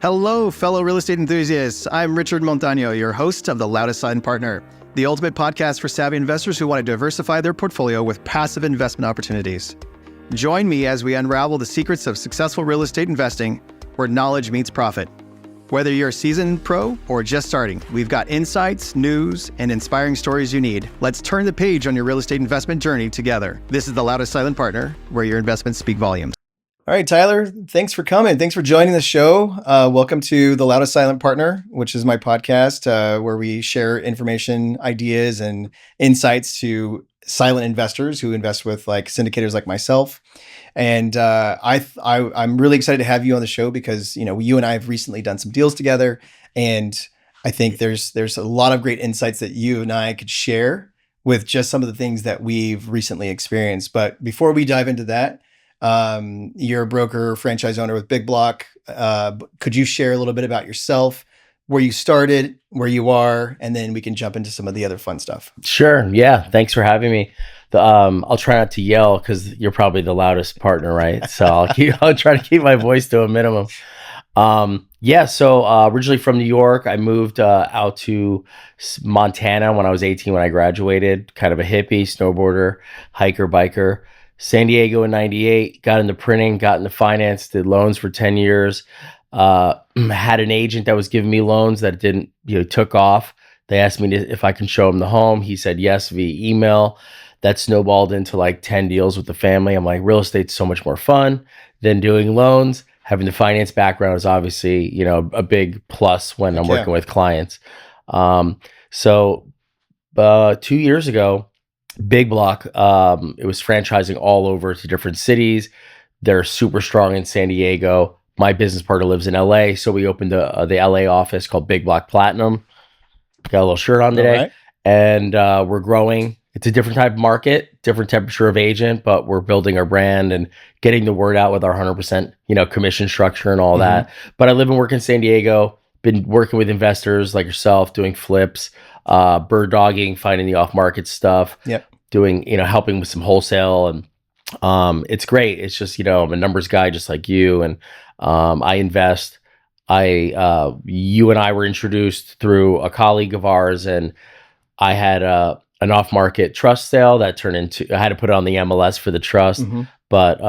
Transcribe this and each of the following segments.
Hello, fellow real estate enthusiasts. I'm Richard Montano, your host of the Loudest Silent Partner, the ultimate podcast for savvy investors who want to diversify their portfolio with passive investment opportunities. Join me as we unravel the secrets of successful real estate investing, where knowledge meets profit. Whether you're a seasoned pro or just starting, we've got insights, news, and inspiring stories you need. Let's turn the page on your real estate investment journey together. This is the Loudest Silent Partner, where your investments speak volumes. All right, Tyler, thanks for coming. Thanks for joining the show. Welcome to the Loudest Silent Partner, which is my podcast where we share information, ideas, and insights to silent investors who invest with like syndicators like myself. And I'm really excited to have you on the show because, you know, you and I have recently done some deals together. And I think there's a lot of great insights that you and I could share with just some of the things that we've recently experienced. But before we dive into that, you're a broker, franchise owner with Big Block. Could you share a little bit about yourself, where you started, where you are, and then we can jump into some of the other fun stuff? Sure. Yeah. Thanks for having me. I'll try not to yell because you're probably the loudest partner, right? So I'll try to keep my voice to a minimum. So originally from New York, I moved out to Montana when I was 18 when I graduated, kind of a hippie, snowboarder, hiker, biker. San Diego in 98, got into printing, got into finance, did loans for 10 years, had an agent that was giving me loans that didn't, took off. They asked me if I can show them the home. He said yes via email. That snowballed into like 10 deals with the family. I'm like, real estate's so much more fun than doing loans. Having the finance background is obviously, a big plus when I'm working with clients. So 2 years ago, Big Block, it was franchising all over to different cities. They're super strong in San Diego. My business partner lives in LA, so we opened the LA office called Big Block Platinum. Got a little shirt on today, right. And we're growing. It's a different type of market, different temperature of agent, but we're building our brand and getting the word out with our 100%, commission structure and all that. But I live and work in San Diego. Been working with investors like yourself, doing flips. Bird dogging, finding the off-market stuff, doing, helping with some wholesale. And it's great. It's just, I'm a numbers guy just like you. And I invest. You and I were introduced through a colleague of ours, and I had an off-market trust sale that turned into, I had to put it on the MLS for the trust. But,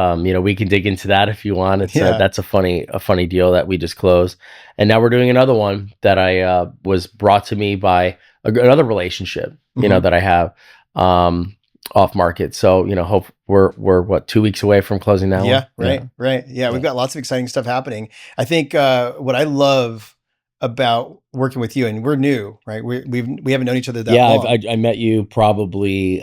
we can dig into that if you want. That's a funny deal that we just closed. And now we're doing another one that I was brought to me by another relationship, that I have off market. So, hope we're what, 2 weeks away from closing that one. Right. Yeah, we've got lots of exciting stuff happening. I think what I love about working with you, and we're new, right? We haven't known each other that long. I met you probably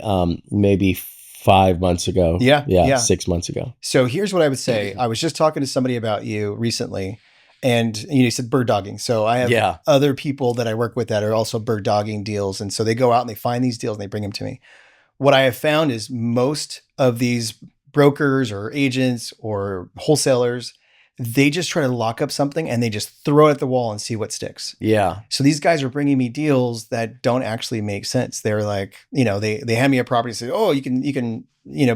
maybe 5 months ago. 6 months ago. So here's what I would say. I was just talking to somebody about you recently. And you said bird dogging. So I have other people that I work with that are also bird dogging deals. And so they go out and they find these deals and they bring them to me. What I have found is most of these brokers or agents or wholesalers, they just try to lock up something and they just throw it at the wall and see what sticks. Yeah. So these guys are bringing me deals that don't actually make sense. They're like, they hand me a property and say, oh, you can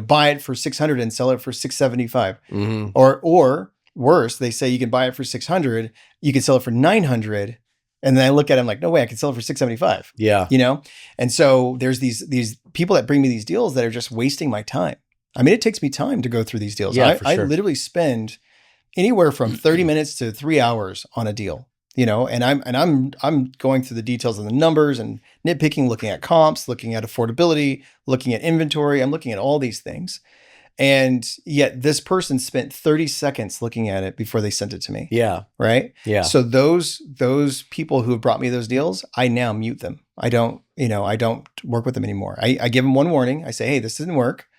buy it for 600 and sell it for 675. Or worse, they say you can buy it for 600, you can sell it for 900. And then I look at it, I'm like, no way, I can sell it for 675. Yeah. And so there's these people that bring me these deals that are just wasting my time. I mean, it takes me time to go through these deals. Yeah, I literally spend anywhere from 30 minutes to 3 hours on a deal, and I'm going through the details of the numbers and nitpicking, looking at comps, looking at affordability, looking at inventory. I'm looking at all these things. And yet this person spent 30 seconds looking at it before they sent it to me. Yeah. Right. Yeah. So those people who have brought me those deals, I now mute them. I don't work with them anymore. I give them one warning. I say, hey, this didn't work.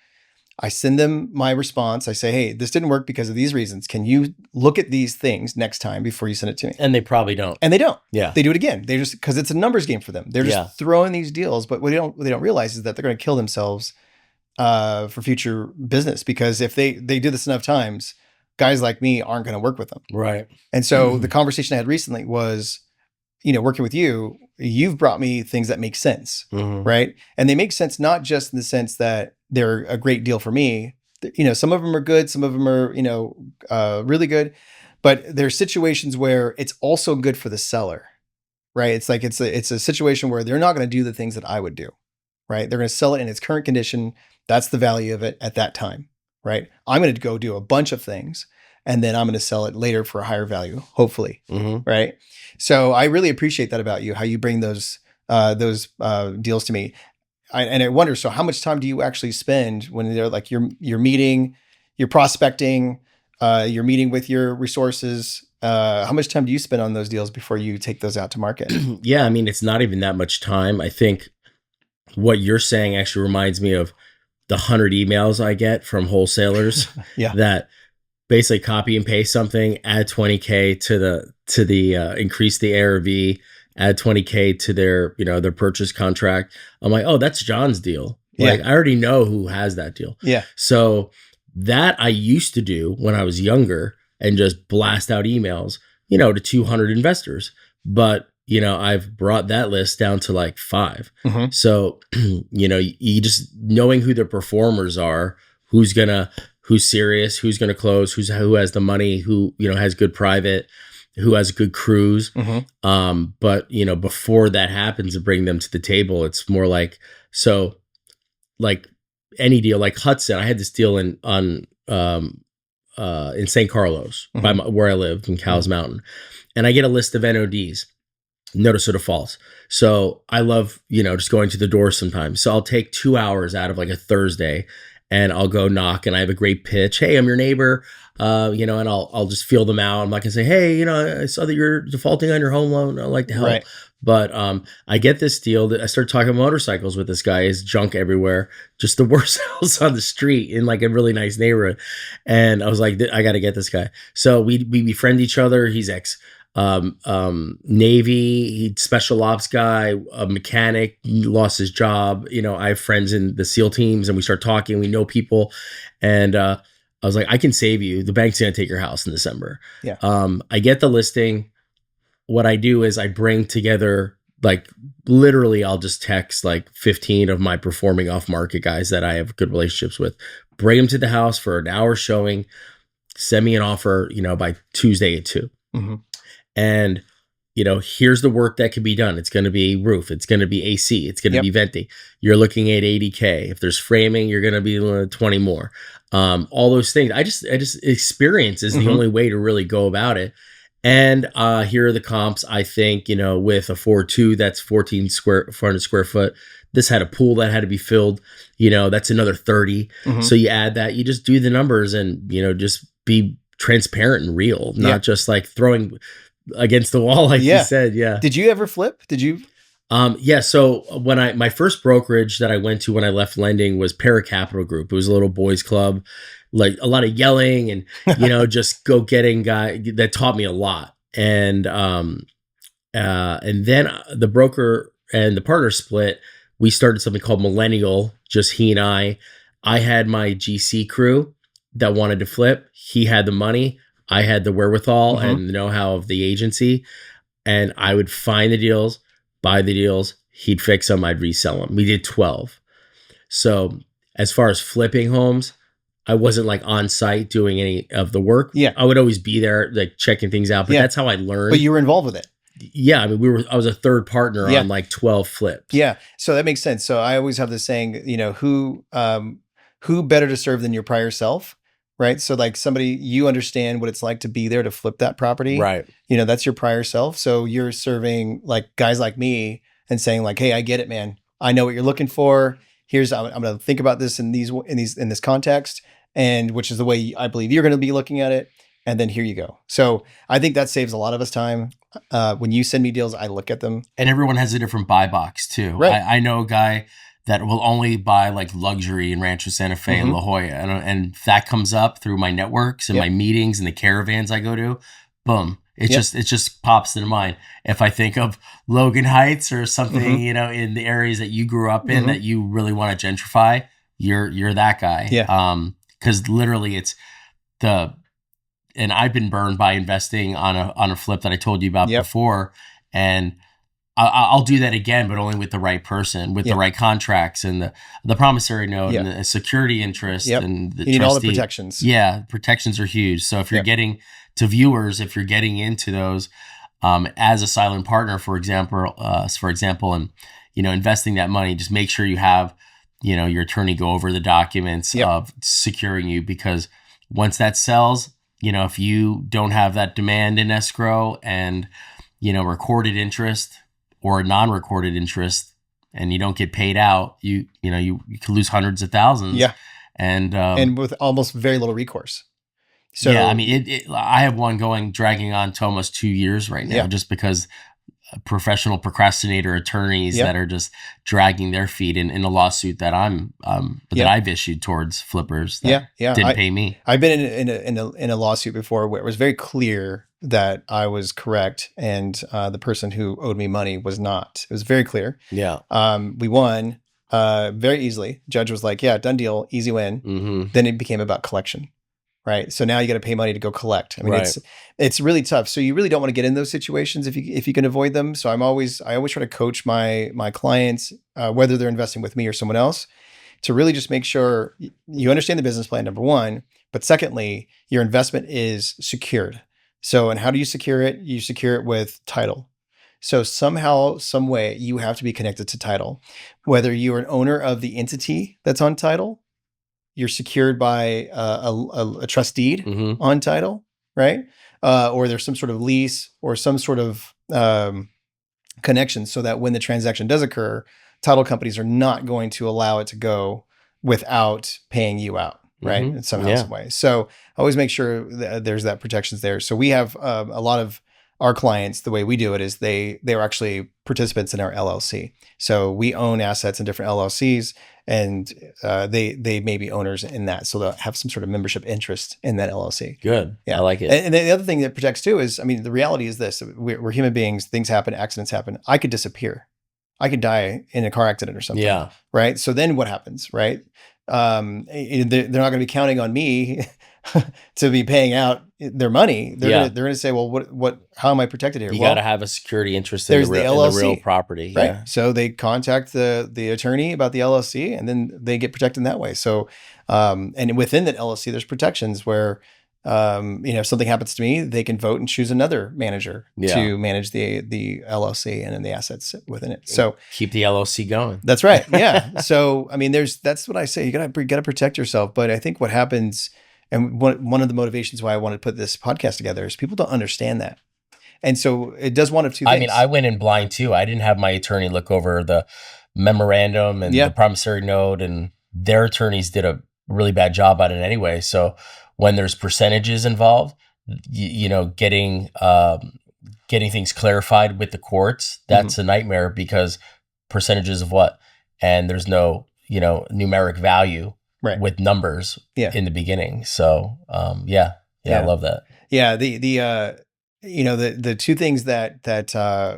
I send them my response. I say, hey, this didn't work because of these reasons. Can you look at these things next time before you send it to me? And they probably don't. And they don't. Yeah. They do it again. They just, because it's a numbers game for them. They're just throwing these deals, but what they don't realize is that they're going to kill themselves for future business, because if they do this enough times, guys like me aren't going to work with them. Right. And so the conversation I had recently was, working with you, you've brought me things that make sense, right? And they make sense not just in the sense that they're a great deal for me. Some of them are good, some of them are, really good. But there's situations where it's also good for the seller, right? It's like it's a situation where they're not going to do the things that I would do, right? They're going to sell it in its current condition. That's the value of it at that time, right? I'm going to go do a bunch of things, and then I'm going to sell it later for a higher value, hopefully, right? So I really appreciate that about you, how you bring those deals to me. And I wonder, so how much time do you actually spend when they're like you're meeting, you're prospecting, you're meeting with your resources? How much time do you spend on those deals before you take those out to market? Yeah, I mean, it's not even that much time. I think what you're saying actually reminds me of the 100 emails I get from wholesalers that basically copy and paste something, add 20K to the increase the ARV, add 20K to their purchase contract. I'm like, oh, that's John's deal. Like, I already know who has that deal. Yeah. So that I used to do when I was younger and just blast out emails, to 200 investors. But, I've brought that list down to like 5. So, you just knowing who the performers are, who's serious, who's going to close, who has the money, who, has good private, who has good crews. But, before that happens to bring them to the table, it's more like, so like any deal, like Hudson, I had this deal in St. Carlos by where I live in Cowles Mountain. And I get a list of NODs, notice of defaults. So I love, just going to the door sometimes. So I'll take 2 hours out of like a Thursday and I'll go knock, and I have a great pitch. Hey, I'm your neighbor, and I'll just feel them out. I'm not gonna say, hey, I saw that you're defaulting on your home loan. I'd like to help. Right. But I get this deal that I start talking motorcycles with this guy. His junk everywhere, just the worst house on the street in like a really nice neighborhood. And I was like, I got to get this guy. So we befriend each other. He's ex Navy, he's special ops guy, a mechanic, lost his job. I have friends in the SEAL teams, and we start talking. We know people, and I was like, I can save you. The bank's gonna take your house in December. Yeah. I get the listing. What I do is I bring together, like, literally, I'll just text like 15 of my performing off market guys that I have good relationships with, bring them to the house for an hour showing, send me an offer, by Tuesday at 2. And, here's the work that can be done. It's going to be roof. It's going to be AC. It's going to be venting. You're looking at 80K. If there's framing, you're going to be 20 more. All those things. I just experience is the only way to really go about it. And here are the comps. I think, with a 4.2, that's 400 square foot. This had a pool that had to be filled. That's another 30. So you add that, you just do the numbers and, just be transparent and real, not just like throwing against the wall, like you said. Yeah. Did you ever flip? Did you? Yeah. So when my first brokerage that I went to when I left lending was Para Capital Group. It was a little boys club, like a lot of yelling and, just go getting guy that taught me a lot. And then the broker and the partner split. We started something called Millennial, just he and I had my GC crew that wanted to flip. He had the money. I had the wherewithal and the know-how of the agency, and I would find the deals, buy the deals. He'd fix them. I'd resell them. We did 12. So as far as flipping homes, I wasn't like on site doing any of the work. Yeah. I would always be there, like checking things out, but that's how I learned. But you were involved with it. Yeah. I mean, I was a third partner on like 12 flips. Yeah. So that makes sense. So I always have this saying, who better to serve than your prior self? Right. So like you understand what it's like to be there to flip that property. Right. That's your prior self. So you're serving like guys like me and saying like, hey, I get it, man. I know what you're looking for. I'm going to think about this in this context, and which is the way I believe you're going to be looking at it. And then here you go. So I think that saves a lot of us time. When you send me deals, I look at them. And everyone has a different buy box too. Right. I know a guy that will only buy like luxury in Rancho Santa Fe and La Jolla. And that comes up through my networks and my meetings and the caravans I go to. Boom. It just pops into mind. If I think of Logan Heights or something, in the areas that you grew up in that you really want to gentrify, you're that guy. Yeah. Because literally and I've been burned by investing on a flip that I told you about before. And I'll do that again, but only with the right person, with the right contracts and the promissory note and the security interest and the you need all the protections. Yeah, protections are huge. So if you're getting to viewers, if you're getting into those as a silent partner, for example, and investing that money, just make sure you have your attorney go over the documents of securing you, because once that sells, if you don't have that demand in escrow and recorded interest or non-recorded interest, and you don't get paid out, you could lose hundreds of thousands. Yeah. And with almost very little recourse. So yeah, I mean, I have one dragging on to almost 2 years right now, just because professional procrastinator attorneys that are just dragging their feet in a lawsuit that that I've issued towards flippers that didn't pay me. I've been in a lawsuit before where it was very clear that I was correct and the person who owed me money was not. It was very clear. Yeah. We won very easily. Judge was like, yeah, done deal, easy win. Mm-hmm. Then it became about collection. Right. So now you got to pay money to go collect. I mean, it's really tough. So you really don't want to get in those situations if you can avoid them. So I always try to coach my clients, whether they're investing with me or someone else, to really just make sure you understand the business plan, number one, but secondly, your investment is secured. So, and how do you secure it? You secure it with title. So somehow, some way, you have to be connected to title, whether you are an owner of the entity that's on title. You're secured by a trust deed on title, right? Or there's some sort of lease or some sort of connection, so that when the transaction does occur, title companies are not going to allow it to go without paying you out, right? In somehow, some way. So always make sure that there's that protections there. So we have a lot of our clients, the way we do it is they are actually participants in our LLC. So we own assets in different LLCs, and they may be owners in that. So they'll have some sort of membership interest in that LLC. Good. Yeah. I like it. And the other thing that protects too is, I mean, the reality is this: we're human beings. Things happen. Accidents happen. I could disappear. I could die in a car accident or something. Yeah. Right. So then what happens? Right. They're not going to be counting on me to be paying out their money. They're going to say, well, what? How am I protected here? You got to have a security interest in the real property, right? Yeah. So they contact the attorney about the LLC, and then they get protected in that way. So, and within that LLC, there's protections where, if something happens to me, they can vote and choose another manager to manage the LLC and then the assets within it. So keep the LLC going. That's right. Yeah. So I mean, that's what I say. You gotta protect yourself. But I think what happens, and one of the motivations why I wanted to put this podcast together, is people don't understand that. And so it does one of two things. I mean, I went in blind too. I didn't have my attorney look over the memorandum and the promissory note, and their attorneys did a really bad job on it anyway. So when there's percentages involved, getting things clarified with the courts, that's a nightmare, because percentages of what? And there's no, numeric value with numbers in the beginning. So, I love that. Yeah. The two things that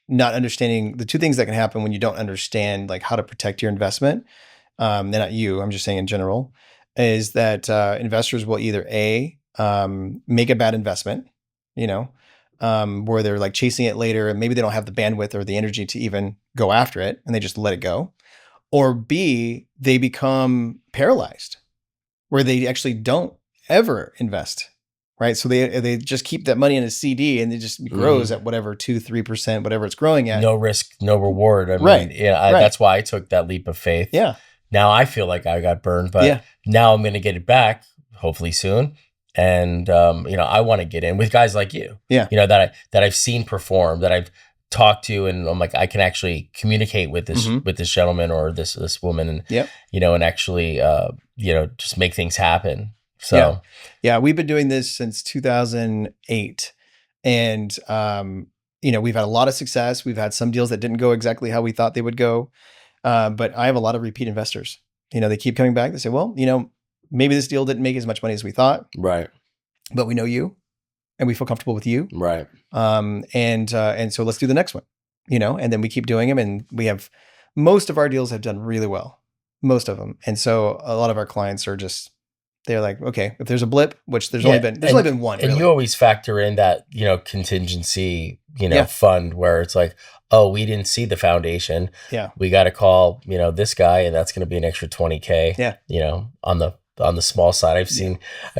not understanding, the two things that can happen when you don't understand like how to protect your investment, and not you, I'm just saying in general, is that investors will either make a bad investment, where they're like chasing it later, and maybe they don't have the bandwidth or the energy to even go after it, and they just let it go. Or B, they become paralyzed, where they actually don't ever invest, right? So they just keep that money in a CD, and it just grows at whatever 2-3%, whatever it's growing at. No risk, no reward. I mean, that's why I took that leap of faith. Yeah. Now I feel like I got burned, but now I'm going to get it back hopefully soon. And, I want to get in with guys like you, that I've seen perform, that I've talked to, and I'm like, I can actually communicate with this, with this gentleman or this woman, and, and actually, just make things happen. So, we've been doing this since 2008, and, we've had a lot of success. We've had some deals that didn't go exactly how we thought they would go. But I have a lot of repeat investors. They keep coming back. They say, well, maybe this deal didn't make as much money as we thought. Right. But we know you, and we feel comfortable with you. Right. And so let's do the next one, and then we keep doing them. And we have, most of our deals have done really well, most of them. And so a lot of our clients are just, they're like, okay, if there's a blip, which there's only been one. And really. you always factor in that, contingency, fund, where it's like, oh, we didn't see the foundation. Yeah. We got to call, this guy, and that's going to be an extra $20K, on the on the small side. I've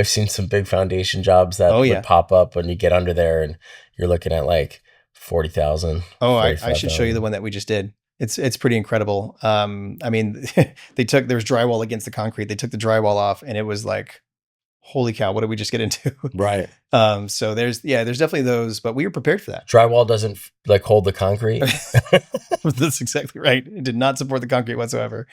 seen some big foundation jobs that would pop up when you get under there, and you're looking at like 40,000. Oh, I should show you the one that we just did. It's pretty incredible. I mean, there was drywall against the concrete. They took the drywall off, and it was like, holy cow, what did we just get into? Right. So there's definitely those, but we were prepared for that. Drywall doesn't like hold the concrete. That's exactly right. It did not support the concrete whatsoever.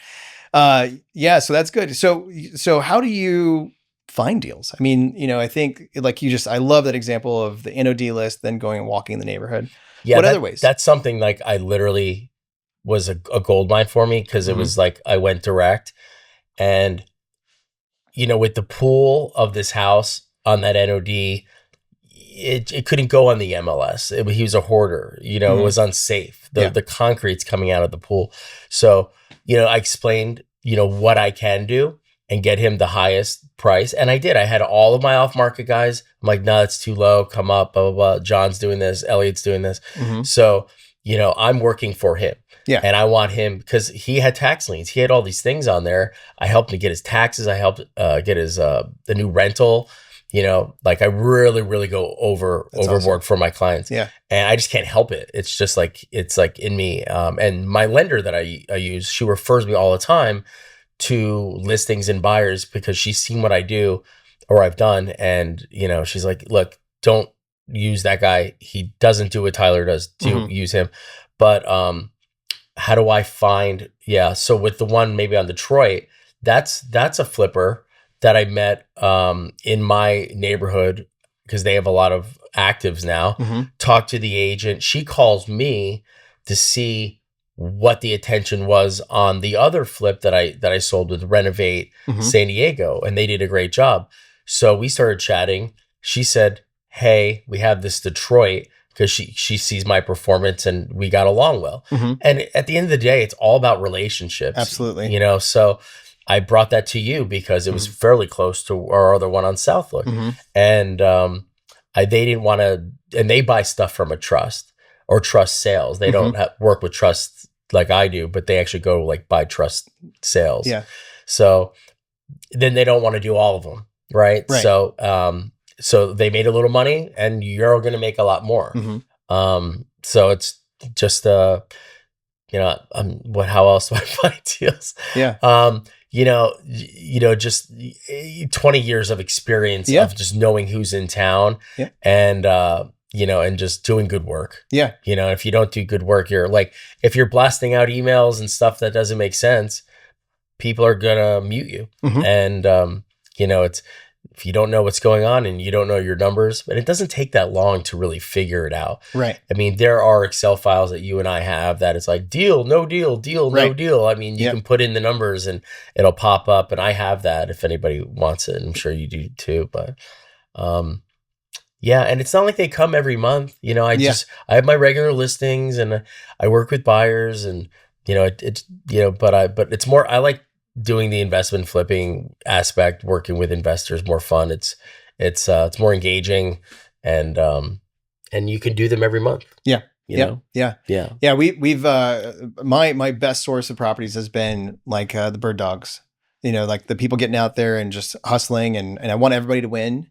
So that's good. So how do you find deals? I mean, I think I love that example of the NOD list, then going and walking the neighborhood. Yeah. What other ways? That's something like I literally was a gold mine for me, because it was like I went direct, and with the pool of this house on that NOD, it couldn't go on the MLS. He was a hoarder, it was unsafe. The concrete's coming out of the pool. So, I explained, what I can do and get him the highest price. And I did. I had all of my off-market guys. I'm like, no, it's too low. Come up, blah, blah, blah. John's doing this. Elliot's doing this. So, I'm working for him. Yeah. And I want him, because he had tax liens. He had all these things on there. I helped him get his taxes. I helped get his the new rental. I really, really go overboard for my clients. Yeah. And I just can't help it. It's just like, it's like in me. And my lender that I use, she refers me all the time to listings and buyers, because she's seen what I do or I've done. And, she's like, look, don't use that guy. He doesn't do what Tyler does. Use him. But, how do I find? Yeah. So with the one maybe on Detroit, that's a flipper that I met in my neighborhood, because they have a lot of actives now. Talk to the agent. She calls me to see what the attention was on the other flip that I sold with Renovate San Diego, and they did a great job. So we started chatting. She said, hey, we have this Detroit, because she sees my performance and we got along well. And at the end of the day, it's all about relationships. Absolutely. So I brought that to you because it was fairly close to our other one on Southlook. And they didn't want to, and they buy stuff from a trust or trust sales. They don't work with trust like I do, but they actually go like buy trust sales. Yeah. So then they don't want to do all of them. Right. So they made a little money, and you're going to make a lot more. So it's just, how else do I find deals? Yeah. Just 20 years of experience of just knowing who's in town and, and just doing good work. Yeah. If you don't do good work, you're like, if you're blasting out emails and stuff that doesn't make sense, people are going to mute you. And, if you don't know what's going on and you don't know your numbers, but it doesn't take that long to really figure it out. Right. I mean, there are Excel files that you and I have that it's like deal, no deal, no deal. I mean, you can put in the numbers and it'll pop up, and I have that if anybody wants it. I'm sure you do too, but and it's not like they come every month. I have my regular listings, and I work with buyers, and but it's more, I like doing the investment flipping aspect, working with investors, more fun. It's more engaging, and you can do them every month. Yeah. We've my best source of properties has been like the bird dogs, like the people getting out there and just hustling, and I want everybody to win.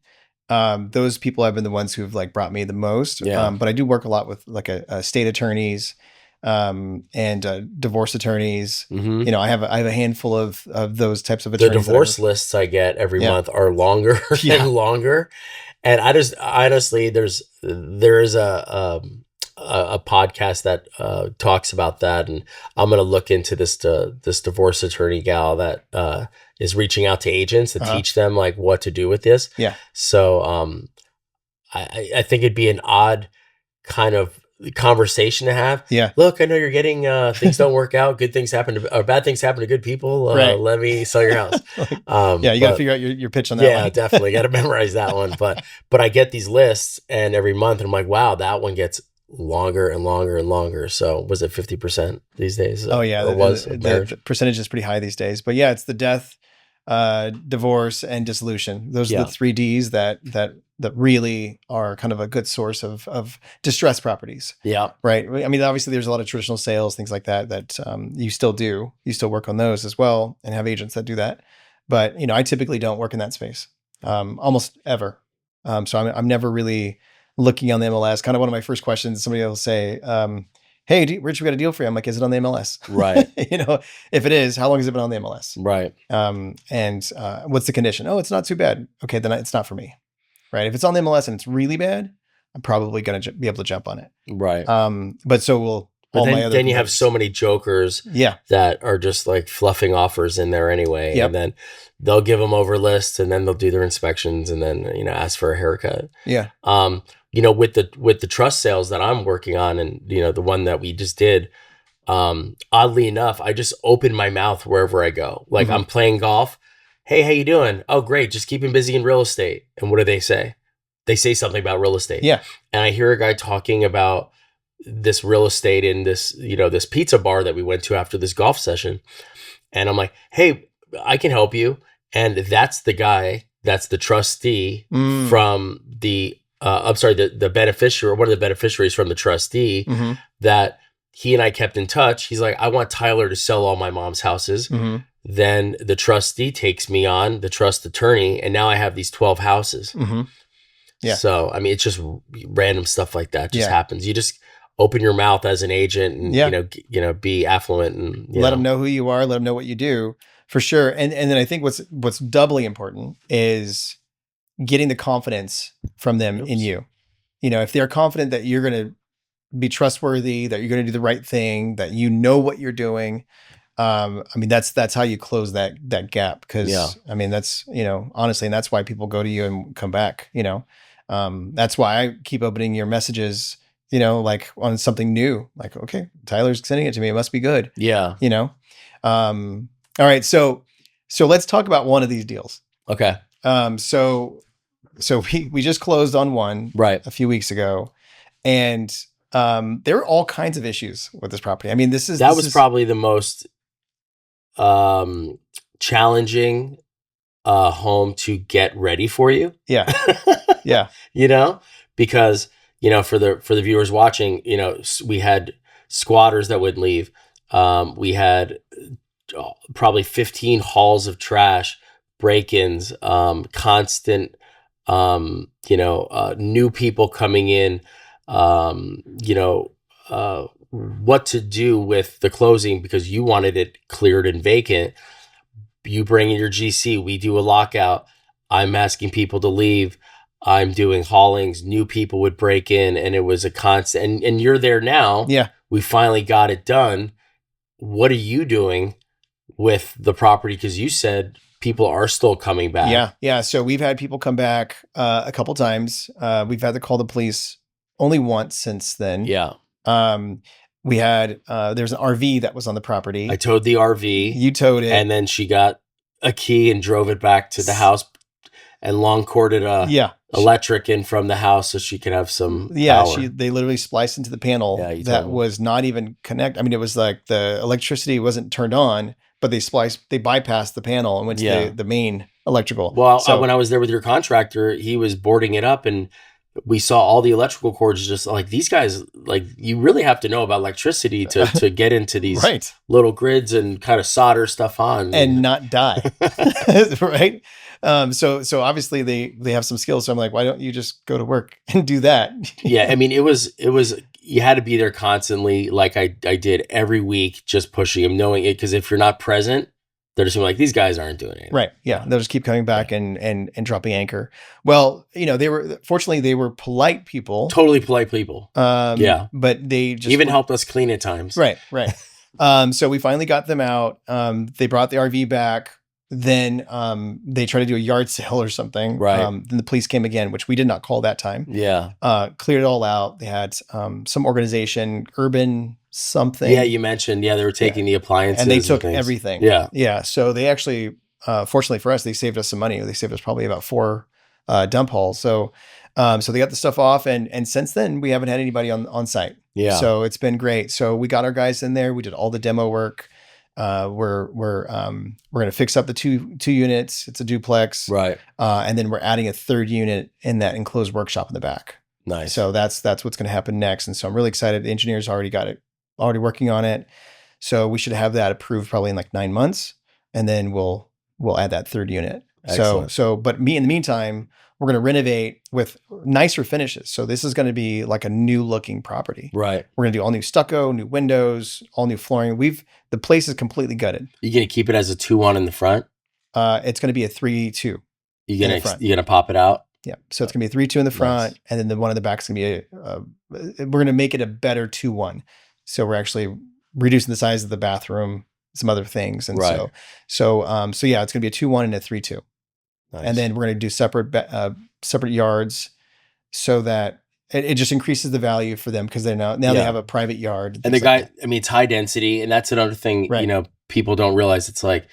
Those people have been the ones who've like brought me the most. But I do work a lot with like a state attorneys, and divorce attorneys. I have a handful of those types of attorneys. The divorce lists I get every month are longer and longer. And I just honestly, there is a podcast that talks about that, and I'm going to look into this divorce attorney gal that is reaching out to agents to teach them like what to do with this. Yeah. So I think it'd be an odd kind of conversation to have. Yeah. Look, I know you're getting things don't work out. Good things happen to, or bad things happen to good people. Let me sell your house. You got to figure out your pitch on that. Yeah, definitely got to memorize that one. But I get these lists, and every month, and I'm like, wow, that one gets longer and longer and longer. So was it 50% these days? Oh yeah, the percentage is pretty high these days. But yeah, it's the death, divorce, and dissolution. Those are the 3 Ds that really are kind of a good source of distressed properties. Yeah. Right. I mean, obviously there's a lot of traditional sales, things like that you still do. You still work on those as well and have agents that do that. but I typically don't work in that space, almost ever. So I'm never really looking on the MLS. Kind of one of my first questions, somebody will say, hey, Rich, we got a deal for you. I'm like, is it on the MLS? Right. If it is, how long has it been on the MLS? Right. And what's the condition? Oh, it's not too bad. Okay, then it's not for me. Right. If it's on the MLS and it's really bad, I'm probably going to be able to jump on it. Right. But so will all my other. Then you have so many jokers that are just like fluffing offers in there anyway. Yep. And then they'll give them over lists, and then they'll do their inspections, and then, ask for a haircut. Yeah. With the trust sales that I'm working on, and, the one that we just did, oddly enough, I just open my mouth wherever I go. Like I'm playing golf. Hey, how you doing? Oh, great. Just keeping busy in real estate. And what do they say? They say something about real estate. Yeah. And I hear a guy talking about this real estate in this, this pizza bar that we went to after this golf session. And I'm like, hey, I can help you. And that's the guy, that's the trustee from the, the beneficiary, or one of the beneficiaries from the trustee that he and I kept in touch. He's like, I want Tyler to sell all my mom's houses. Then the trustee takes me on, the trust attorney, and now I have these 12 houses. Yeah. So, it's just random stuff like that just happens. You just open your mouth as an agent and, be affluent and let them know who you are, let them know what you do, for sure. And then I think what's doubly important is getting the confidence from them in you. If they're confident that you're going to be trustworthy, that you're going to do the right thing, that what you're doing. That's how you close that gap. Cause that's, honestly, and that's why people go to you and come back, that's why I keep opening your messages, like on something new, like, okay, Tyler's sending it to me. It must be good. Yeah. All right. So let's talk about one of these deals. Okay. So we just closed on one a few weeks ago, and there are all kinds of issues with this property. This was probably the most challenging home to get ready for you. Yeah. Yeah. Because, for the viewers watching, we had squatters that wouldn't leave. We had probably 15 hauls of trash, break-ins, constant, new people coming in, what to do with the closing because you wanted it cleared and vacant. You bring in your GC, we do a lockout. I'm asking people to leave. I'm doing haulings. New people would break in, and it was a constant. And you're there now. Yeah. We finally got it done. What are you doing with the property? Because you said people are still coming back. Yeah. Yeah. So we've had people come back a couple times. We've had to call the police only once since then. Yeah. We had, there's an RV that was on the property. I towed the RV. You towed it. And then she got a key and drove it back to the house and long corded electric in from the house so she could have some power. They literally spliced into the panel that was not even connected. It was like the electricity wasn't turned on, but they bypassed the panel and went to the main electrical. Well, when I was there with your contractor, he was boarding it up, and we saw all the electrical cords just like, these guys, like, you really have to know about electricity to get into these little grids and kind of solder stuff on. And not die. Right? So obviously they have some skills. So I'm like, why don't you just go to work and do that? Yeah. It was, you had to be there constantly. Like I did every week, just pushing them, knowing it. Cause if you're not present, they're just like, these guys aren't doing it. Right. Yeah. They'll just keep coming back and dropping anchor. Well, fortunately they were polite people. Totally polite people. But they just even helped us clean at times. Right. Right. So we finally got them out. They brought the RV back. Then they tried to do a yard sale or something. Right. Then the police came again, which we did not call that time. Yeah. Cleared it all out. They had some organization, urban something. Yeah, you mentioned. Yeah, they were taking the appliances. And they took everything. Yeah. Yeah. So they actually, fortunately for us, they saved us some money. They saved us probably about 4 dump hauls. So they got the stuff off. And since then, we haven't had anybody on site. Yeah. So it's been great. So we got our guys in there. We did all the demo work. We're going to fix up the two units. It's a duplex. Right. And then we're adding a third unit in that enclosed workshop in the back. Nice. So that's what's going to happen next. And so I'm really excited. The engineers already working on it. So we should have that approved probably in like 9 months. And then we'll we'll add that third unit. Excellent. But in the meantime, we're going to renovate with nicer finishes. So this is going to be like a new looking property. Right. We're going to do all new stucco, new windows, all new flooring. The place is completely gutted. You're going to keep it as a 2-1 in the front? It's going to be a 3-2. You're going to pop it out? Yeah. So it's going to be a 3-2 in the front, and then the one in the back is going to be we're going to make it a better 2-1. So we're actually reducing the size of the bathroom, some other things. And Right. so yeah, it's going to be a 2-1 and a 3-2. Nice. And then we're going to do separate yards so that it just increases the value for them because they have a private yard. And it's high density. And that's another thing, Right. People don't realize. It's like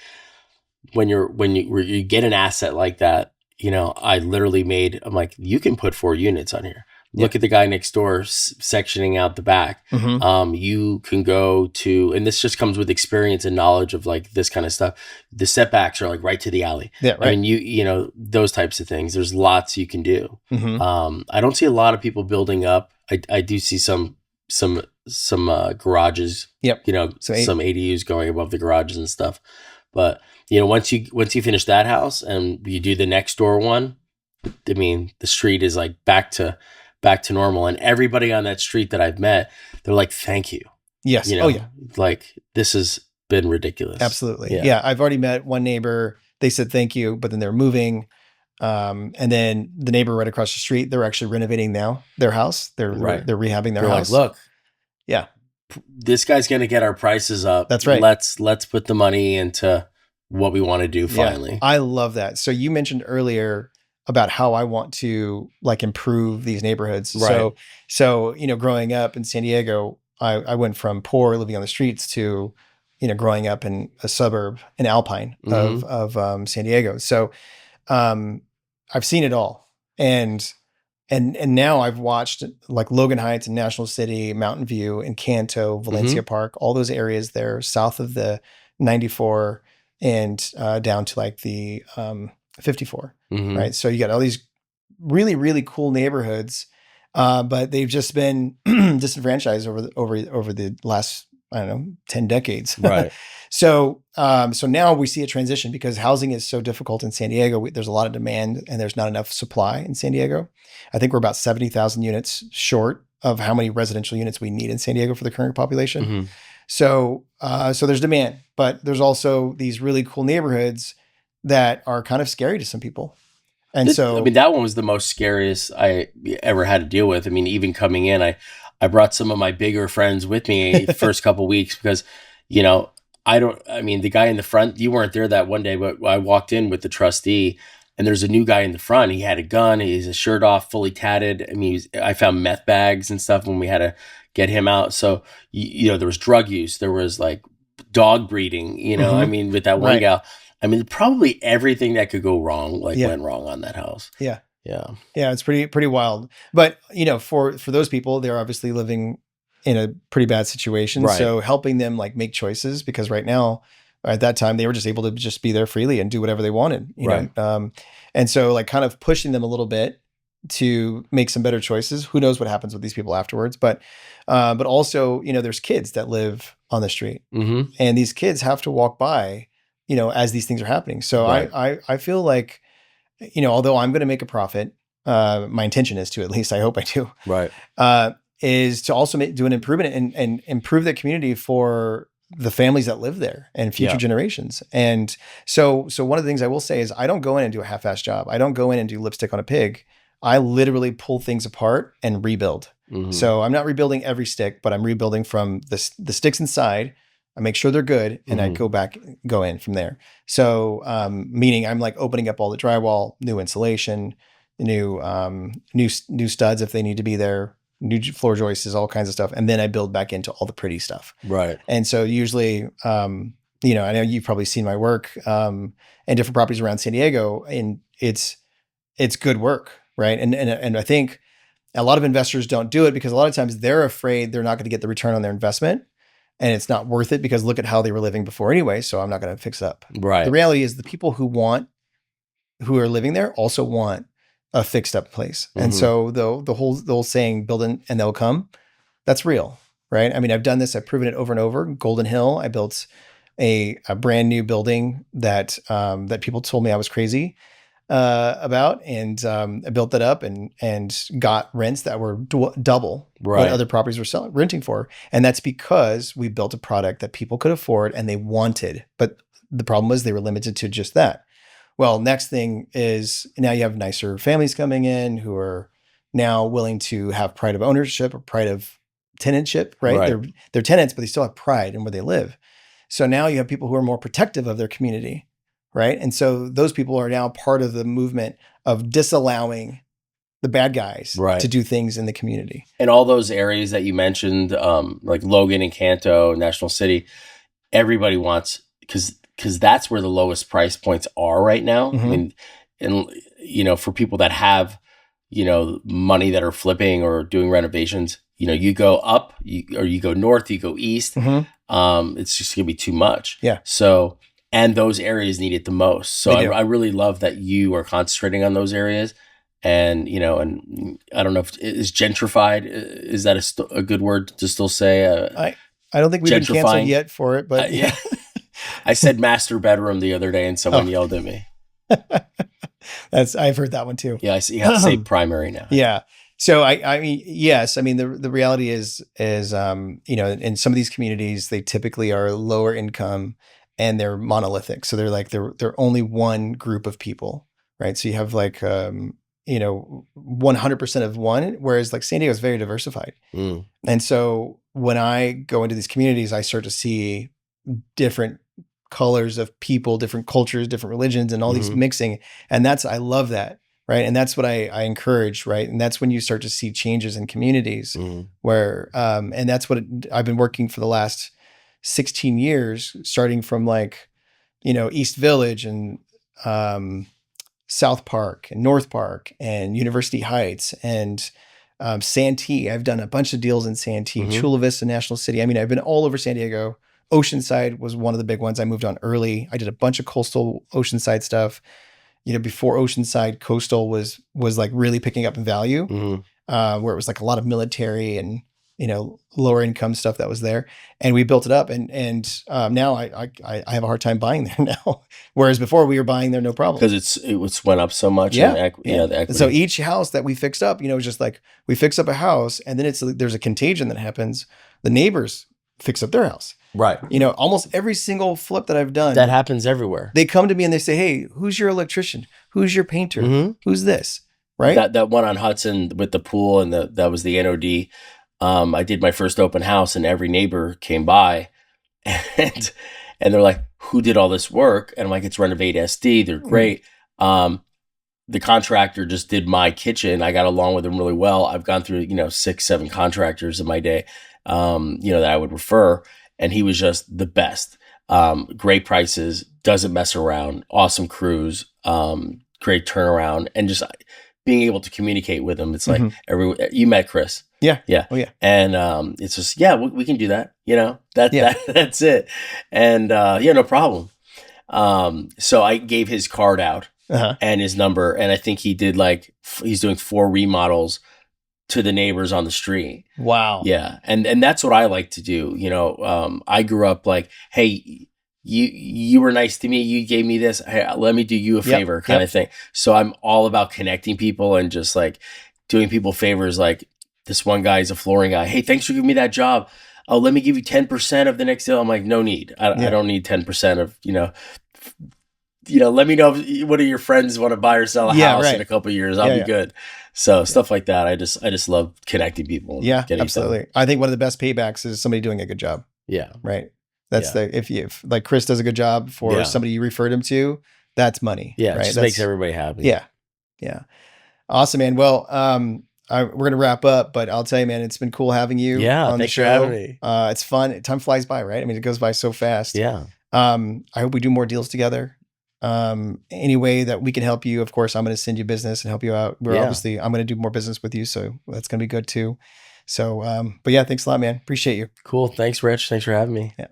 when you get an asset like that, I literally I'm like, you can put 4 units on here. Look at the guy next door sectioning out the back. Mm-hmm. You can go to, and this just comes with experience and knowledge of like this kind of stuff. The setbacks are like right to the alley. Yeah, right. I mean, those types of things. There's lots you can do. Mm-hmm. I don't see a lot of people building up. I do see some garages. Yep. Some ADUs going above the garages and stuff. But once you finish that house and you do the next door one, I mean, the street is like back to normal, and everybody on that street that I've met, they're like, thank you. Yes. Oh yeah. Like this has been ridiculous. Absolutely. Yeah. I've already met one neighbor. They said thank you, but then they're moving. And then the neighbor right across the street, they're actually renovating now their house. They're rehabbing their house. Like, look, yeah, this guy's going to get our prices up. That's right. Let's put the money into what we want to do finally. Yeah, I love that. So you mentioned earlier about how I want to like improve these neighborhoods. Right. So growing up in San Diego, I went from poor living on the streets to, growing up in a suburb in Alpine of San Diego. So I've seen it all. And now I've watched like Logan Heights and National City, Mountain View, Encanto, Valencia Park, all those areas there south of the 94 and down to like the 54, right? So you got all these really, really cool neighborhoods, but they've just been disenfranchised over the last, 10 decades. Right. So now we see a transition because housing is so difficult in San Diego. There's a lot of demand and there's not enough supply in San Diego. I think we're about 70,000 units short of how many residential units we need in San Diego for the current population. So there's demand, but there's also these really cool neighborhoods that are kind of scary to some people. And that one was the most scariest I ever had to deal with. I mean, even coming in, I brought some of my bigger friends with me the first couple of weeks because, the guy in the front, you weren't there that one day, but I walked in with the trustee and there's a new guy in the front. He had a gun, he's a shirt off, fully tatted. I mean, I found meth bags and stuff when we had to get him out. So, there was drug use, there was like dog breeding, with that one gal. I mean, probably everything that could go wrong, went wrong on that house. Yeah. Yeah. Yeah. It's pretty wild. But, for those people, they're obviously living in a pretty bad situation. Right. So helping them like make choices, because right now, at that time, they were just able to just be there freely and do whatever they wanted, you know? And so like kind of pushing them a little bit to make some better choices. Who knows what happens with these people afterwards, but also, there's kids that live on the street and these kids have to walk by, as these things are happening. So I feel like, although I'm going to make a profit, my intention is to, at least I hope I do, right. Is to also do an improvement and improve the community for the families that live there and future generations. And so one of the things I will say is I don't go in and do a half-assed job. I don't go in and do lipstick on a pig. I literally pull things apart and rebuild. So I'm not rebuilding every stick, but I'm rebuilding from the sticks inside. I make sure they're good and I go in from there. So, meaning I'm like opening up all the drywall, new insulation, new studs if they need to be there, new floor joists, all kinds of stuff. And then I build back into all the pretty stuff. Right. And so usually, I know you've probably seen my work, and different properties around San Diego, and it's good work. Right. And I think a lot of investors don't do it because a lot of times they're afraid they're not going to get the return on their investment and it's not worth it because look at how they were living before anyway. So I'm not going to fix it up. Right. The reality is the people who are living there also want a fixed up place. And so the whole saying, build and they'll come, that's real. Right. I mean, I've done this. I've proven it over and over. Golden Hill, I built a brand new building that people told me I was crazy about, and I built that up and got rents that were double what other properties were renting for. And that's because we built a product that people could afford and they wanted. But the problem was they were limited to just that. Well, next thing is now you have nicer families coming in who are now willing to have pride of ownership or pride of tenantship, right? They're tenants, but they still have pride in where they live. So now you have people who are more protective of their community, right? And so those people are now part of the movement of disallowing the bad guys to do things in the community. And all those areas that you mentioned, like Logan and Canto, National City, everybody wants, because that's where the lowest price points are right now. I mean, and for people that have, money that are flipping or doing renovations, you go up, or you go north, you go east. It's just gonna be too much. Yeah. So, and those areas need it the most. So I really love that you are concentrating on those areas. And, and I don't know if is gentrified, is that a good word to still say? I don't think we've been canceled yet for it, but yeah. I said master bedroom the other day and someone yelled at me. I've heard that one too. Yeah. I see. You have to say primary now. Yeah. So I mean, yes, I mean, the reality is, in some of these communities, they typically are lower income and they're monolithic. So they're only one group of people, right? So you have 100% of one, whereas like San Diego is very diversified. And so when I go into these communities, I start to see different colors of people, different cultures, different religions, and all these mixing. And I love that. Right. And that's what I encourage. Right. And that's when you start to see changes in communities where, and that's what I've been working for the last 16 years, starting from East Village and South Park and North Park and University Heights and Santee. I've done a bunch of deals in Santee, Chula Vista, National City. I mean, I've been all over San Diego. Oceanside was one of the big ones I moved on early. I did a bunch of coastal Oceanside stuff. Before Oceanside, coastal was like really picking up in value, where it was like a lot of military and, lower income stuff that was there. And we built it up. And now I have a hard time buying there now. Whereas before we were buying there, no problem. Because it went up so much. Yeah. The equity. So each house that we fixed up, just like we fix up a house and then there's a contagion that happens. The neighbors fix up their house. Right. Almost every single flip that I've done. That happens everywhere. They come to me and they say, hey, who's your electrician? Who's your painter? Who's this? Right. That one on Hudson with the pool and that was the NOD. I did my first open house and every neighbor came by and they're like, who did all this work? And I'm like, it's Renovate SD. They're great. The contractor just did my kitchen. I got along with him really well. I've gone through, 6-7 contractors in my day, that I would refer. And he was just the best. Great prices, doesn't mess around, awesome crews, great turnaround, and just being able to communicate with him. It's like you met Chris. Yeah. Yeah. Oh, yeah. And it's just, we can do that. That's it. And no problem. So I gave his card out and his number. And I think he did he's doing 4 remodels to the neighbors on the street. Wow. Yeah. And that's what I like to do. I grew up like, hey, you were nice to me. You gave me this. Hey, let me do you a favor kind of thing. So I'm all about connecting people and just like doing people favors. Like this one guy is a flooring guy. Hey, thanks for giving me that job. Oh, let me give you 10% of the next deal. I'm like, no need. I don't need 10% of, let me know if one of your friends want to buy or sell a house in a couple of years. I'll be good. So stuff like that. I just love connecting people. Yeah, absolutely. I think one of the best paybacks is somebody doing a good job. Yeah. Right. That's if like Chris does a good job for somebody you referred him to, that's money. Yeah. Right? It just makes everybody happy. Yeah. Yeah. Awesome, man. Well, we're going to wrap up, but I'll tell you, man, it's been cool having you on the show. Thanks for having me. It's fun. Time flies by, right? I mean, it goes by so fast. Yeah. I hope we do more deals together. Any way that we can help you, of course, I'm going to send you business and help you out. I'm going to do more business with you. So that's going to be good too. So, but yeah, thanks a lot, man. Appreciate you. Cool. Thanks, Rich. Thanks for having me. Yeah.